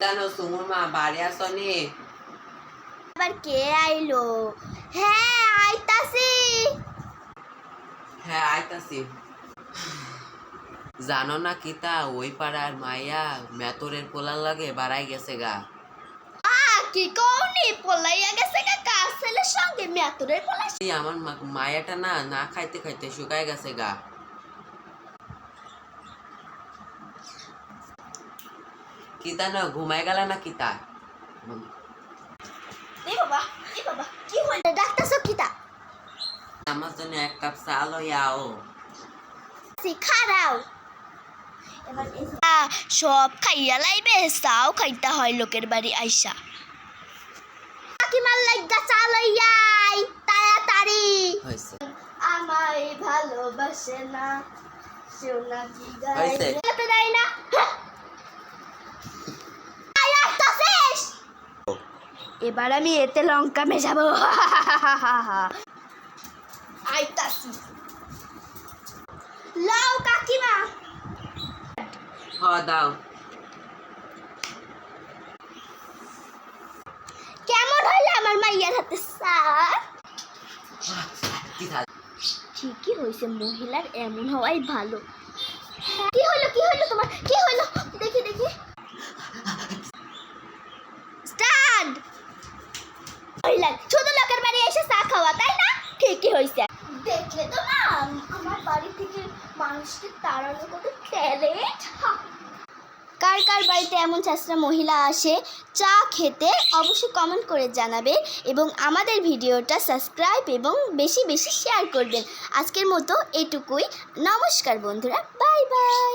কিতানো সুমুর মা বাড়ি আসনি? আবার কে আইলো? হ্যাঁ আইতাছি। হ্যাঁ আইতাছি। জানো না কিতা ওই পাড়ার মাইয়া মেতরের পোলার লাগে বাড়াই গেছে গা। কি কওনি পলাইয়া গেছে কার ছেলের সঙ্গে মেতরের পলাই? আমার মায়াটা না না খাইতে খাইতে শুকায় গেছে গা। কিতা না ঘুমাই গেল না কিতা? এ বাবা কি হইলো? ডাক্তার কিতা? আমার জন্য এক কাপ চা লইয়াও। খারাও সব খাইয়া লাইবে, চাও খাইতে হয় লোকের বাড়ি আইসা। কাকিমার লাইগা চা লইয়াই তাড়াতাড়ি। হইছে আমায় ভালোবাসে না সোনা কি হইছে গায় তো দেয় না। আইতাছিস? এবার আমি এতে লঙ্কা মেশাবো। আইতাছি। লাও কাকিমা। হ দাও। কেমন হইলো আমার মাইয়ার হাতে চা? ঠিকই হয়েছে, মহিলার এমন হওয়াই ভালো। কি হইলো তোমার? কি হইলো দেখি স্টার্ট। মহিলা ছোট লোকের বাড়ি এসে চা খাওয়া, তাই না? ঠিকই হয়েছে। দেখলে তো না আমার বাড়ি থেকে মানুষকে তাড়ানোর কত ট্যালেন্ট। কার কার বাড়িতে এমন ছাত্রা মহিলা আসে চা খেতে অবশ্যই কমেন্ট করে জানাবেন এবং আমাদের ভিডিওটা সাবস্ক্রাইব এবং বেশি বেশি শেয়ার করবেন। আজকের মতো এটুকুই। নমস্কার বন্ধুরা, বাই বাই।